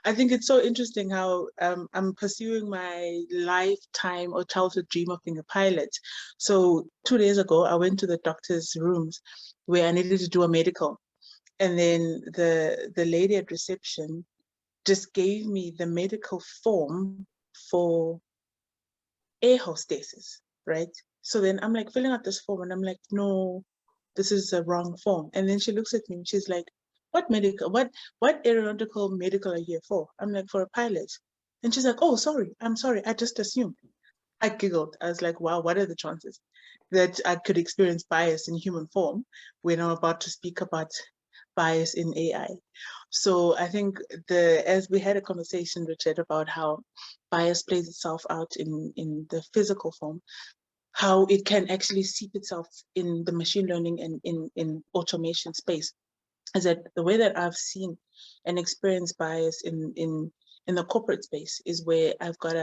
I think it's so interesting how I'm pursuing my lifetime or childhood dream of being a pilot. So 2 days ago, I went to the doctor's rooms where I needed to do a medical. And then the lady at reception just gave me the medical form for air hostesses, right? So then I'm like filling out this form and I'm like, no, this is a wrong form. And then she looks at me and she's like, what aeronautical medical are you here for? I'm like, for a pilot. And she's like, oh, sorry, I'm sorry, I just assumed. I giggled. I was like, wow, what are the chances that I could experience bias in human form when I'm about to speak about bias in AI? So I think as we had a conversation, Richard, about how bias plays itself out in the physical form, how it can actually seep itself in the machine learning and in automation space, is that the way that I've seen and experienced bias in the corporate space is where I've got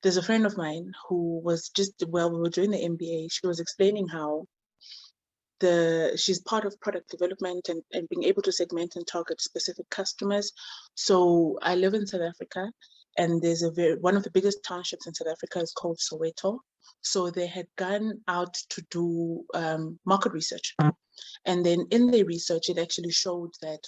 there's a friend of mine who was we were doing the MBA, she was explaining how she's part of product development and being able to segment and target specific customers. So I live in South Africa, and there's one of the biggest townships in South Africa is called Soweto. So they had gone out to do market research. And then in their research, it actually showed that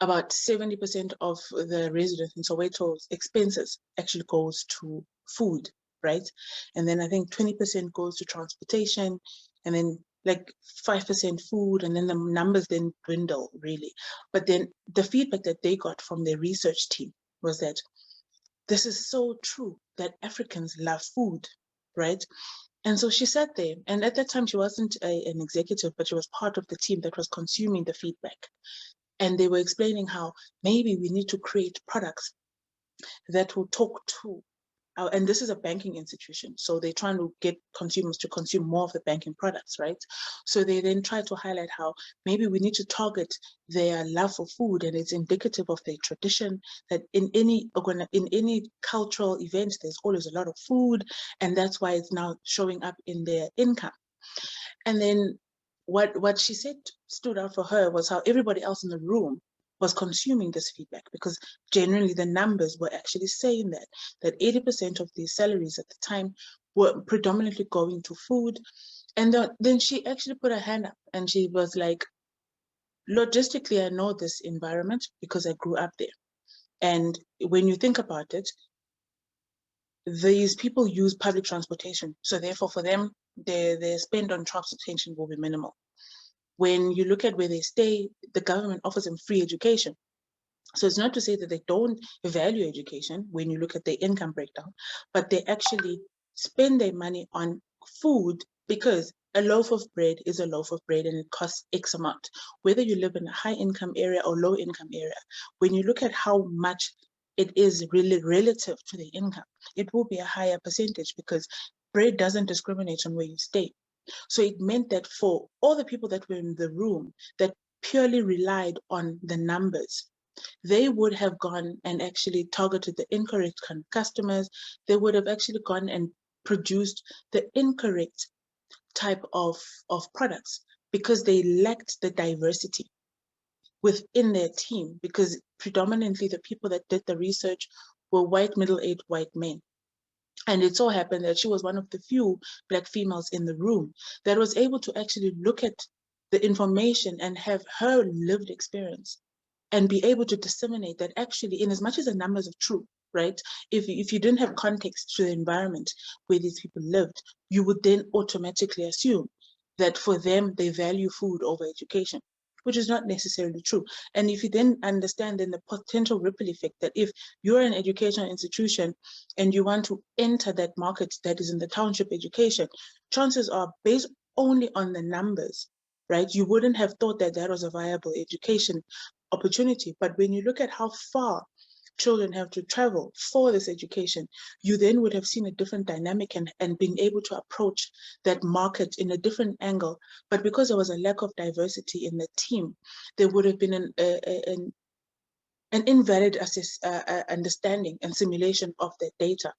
about 70% of the residents in Soweto's expenses actually goes to food, right? And then I think 20% goes to transportation, and then like 5% food, and then the numbers then dwindle really. But then the feedback that they got from their research team was that this is so true, that Africans love food, right? And so she sat there, and at that time she wasn't an executive, but she was part of the team that was consuming the feedback. And they were explaining how maybe we need to create products that will talk to, and this is a banking institution, so they're trying to get consumers to consume more of the banking products, right? So they then try to highlight how maybe we need to target their love for food, and it's indicative of their tradition, that in any cultural event, there's always a lot of food, and that's why it's now showing up in their income. And then what she said stood out for her was how everybody else in the room was consuming this feedback, because generally the numbers were actually saying that 80% of the salaries at the time were predominantly going to food. And then she actually put her hand up and she was like, logistically, I know this environment because I grew up there. And when you think about it, these people use public transportation. So therefore for them, their spend on transportation will be minimal. When you look at where they stay, the government offers them free education. So it's not to say that they don't value education when you look at their income breakdown, but they actually spend their money on food, because a loaf of bread is a loaf of bread and it costs X amount. Whether you live in a high income area or low income area, when you look at how much it is really relative to the income, it will be a higher percentage, because bread doesn't discriminate on where you stay. So it meant that for all the people that were in the room that purely relied on the numbers, they would have gone and actually targeted the incorrect customers. They would have actually gone and produced the incorrect type of products, because they lacked the diversity within their team, because predominantly the people that did the research were white, middle-aged white men. And it so happened that she was one of the few Black females in the room that was able to actually look at the information and have her lived experience and be able to disseminate that actually, in as much as the numbers are true, right? If you didn't have context to the environment where these people lived, you would then automatically assume that for them, they value food over education, which is not necessarily true. And if you then understand then the potential ripple effect, that if you're an educational institution and you want to enter that market that is in the township education, chances are, based only on the numbers, right, you wouldn't have thought that that was a viable education opportunity. But when you look at how far children have to travel for this education, you then would have seen a different dynamic and being able to approach that market in a different angle. But because there was a lack of diversity in the team, there would have been an invalid understanding and simulation of that data.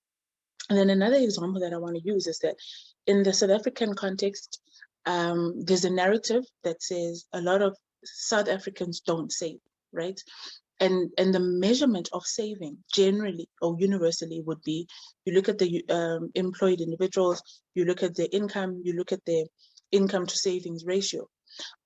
And then another example that I want to use is that in the South African context, there's a narrative that says a lot of South Africans don't save, right? And the measurement of saving generally or universally would be, you look at the employed individuals, you look at their income, you look at their income to savings ratio.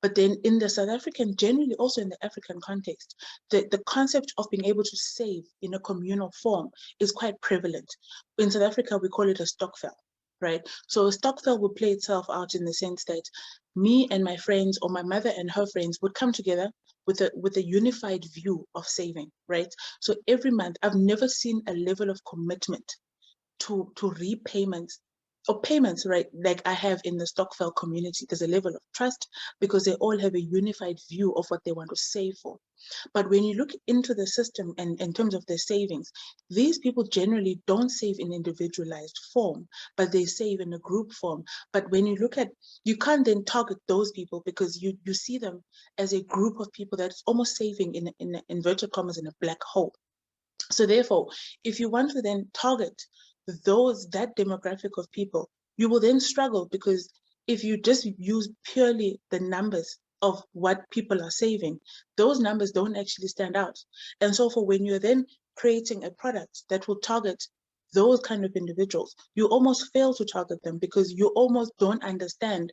But then in the South African, generally also in the African context, the concept of being able to save in a communal form is quite prevalent. In South Africa, we call it a stokvel, right? So a stokvel would play itself out in the sense that me and my friends, or my mother and her friends, would come together with a unified view of saving, right? So every month, I've never seen a level of commitment to repayments or payments, right, like I have in the stokvel community. There's a level of trust because they all have a unified view of what they want to save for. But when you look into the system and in terms of their savings, these people generally don't save in individualized form, but they save in a group form. But when you look at, you can't then target those people because you see them as a group of people that's almost saving in inverted commas in a black hole. So therefore, if you want to then target that demographic of people, you will then struggle, because if you just use purely the numbers of what people are saving, those numbers don't actually stand out. And so for when you're then creating a product that will target those kind of individuals, you almost fail to target them because you almost don't understand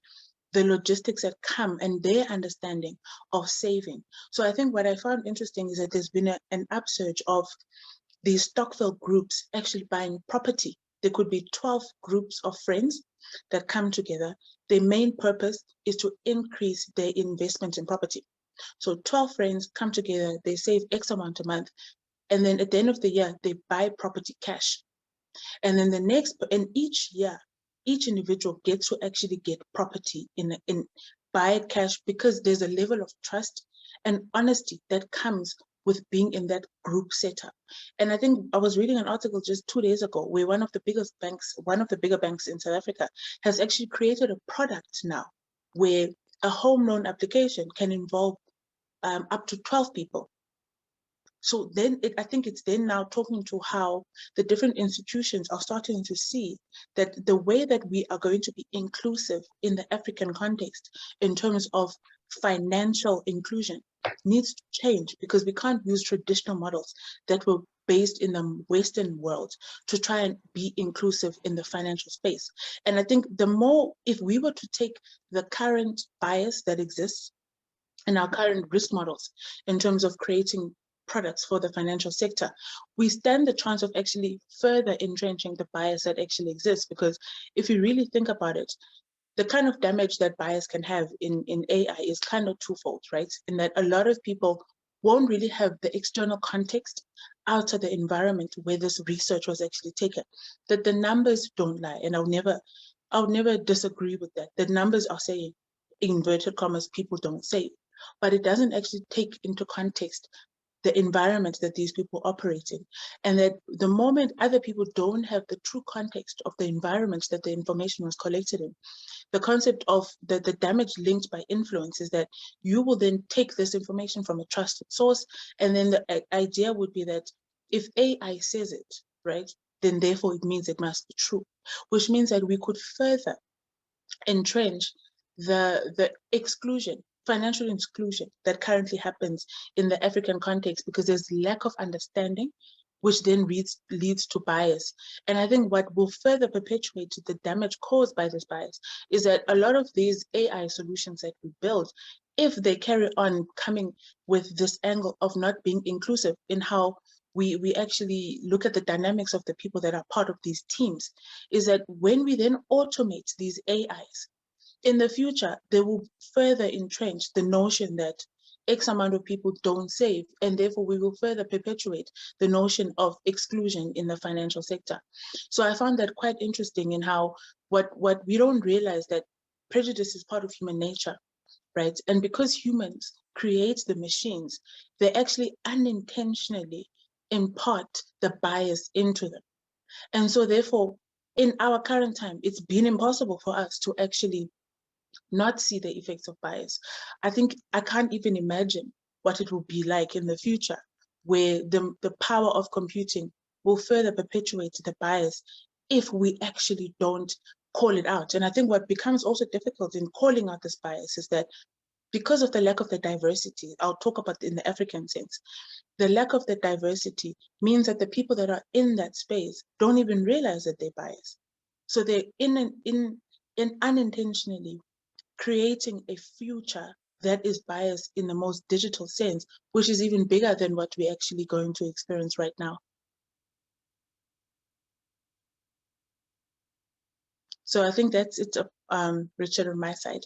the logistics that come and their understanding of saving. So I think what I found interesting is that there's been an upsurge of these stokvel groups actually buying property. There could be 12 groups of friends that come together. Their main purpose is to increase their investment in property. So 12 friends come together, they save X amount a month, and then at the end of the year, they buy property cash. And then each year, each individual gets to actually get property in buy it cash, because there's a level of trust and honesty that comes with being in that group setup. And I think I was reading an article just 2 days ago where one of the bigger banks in South Africa has actually created a product now where a home loan application can involve up to 12 people. So then I think it's then now talking to how the different institutions are starting to see that the way that we are going to be inclusive in the African context in terms of financial inclusion needs to change, because we can't use traditional models that were based in the Western world to try and be inclusive in the financial space. And I think if we were to take the current bias that exists in our current risk models in terms of creating products for the financial sector, we stand the chance of actually further entrenching the bias that actually exists. Because if you really think about it, the kind of damage that bias can have in AI is kind of twofold, right? In that a lot of people won't really have the external context out of the environment where this research was actually taken, that the numbers don't lie. And I'll never disagree with that. The numbers are saying, inverted commas, people don't save, but it doesn't actually take into context the environment that these people operate in. And that the moment other people don't have the true context of the environment that the information was collected in, the concept of the damage linked by influence is that you will then take this information from a trusted source, and then the idea would be that if AI says it, right, then therefore it means it must be true, which means that we could further entrench the exclusion, financial exclusion that currently happens in the African context, because there's lack of understanding, which then leads to bias. And I think what will further perpetuate the damage caused by this bias is that a lot of these AI solutions that we build, if they carry on coming with this angle of not being inclusive in how we actually look at the dynamics of the people that are part of these teams, is that when we then automate these AIs, in the future, they will further entrench the notion that X amount of people don't save, and therefore we will further perpetuate the notion of exclusion in the financial sector. So I found that quite interesting in how what we don't realize, that prejudice is part of human nature, right? And because humans create the machines, they actually unintentionally impart the bias into them. And so therefore, in our current time, it's been impossible for us to actually not see the effects of bias. I think I can't even imagine what it will be like in the future, where the power of computing will further perpetuate the bias if we actually don't call it out. And I think what becomes also difficult in calling out this bias is that because of the lack of the diversity. I'll talk about in the African sense. The lack of the diversity means that the people that are in that space don't even realize that they're biased. So they're in unintentionally creating a future that is biased in the most digital sense, which is even bigger than what we're actually going to experience right now. So I think that's it, Richard, on my side.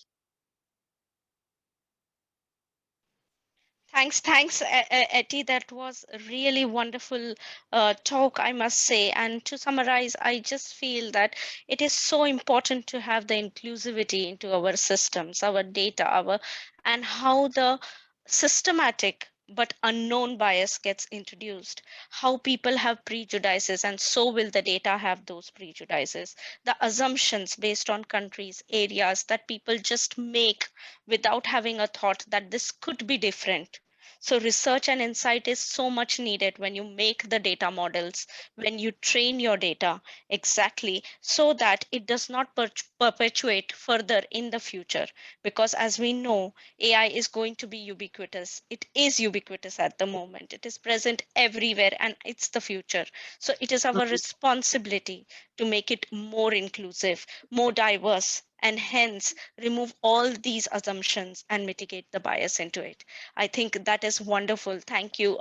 Thanks, Etty. That was a really wonderful talk, I must say. And to summarize, I just feel that it is so important to have the inclusivity into our systems, our data, and how the systematic but unknown bias gets introduced, how people have prejudices, and so will the data have those prejudices. The assumptions based on countries, areas that people just make without having a thought that this could be different. So, research and insight is so much needed when you make the data models, when you train your data exactly so that it does not perpetuate further in the future. Because, as we know, AI is going to be ubiquitous. It is ubiquitous at the moment, it is present everywhere, and it's the future. So, it is our responsibility to make it more inclusive, more diverse, and hence remove all these assumptions and mitigate the bias into it. I think that is wonderful. Thank you.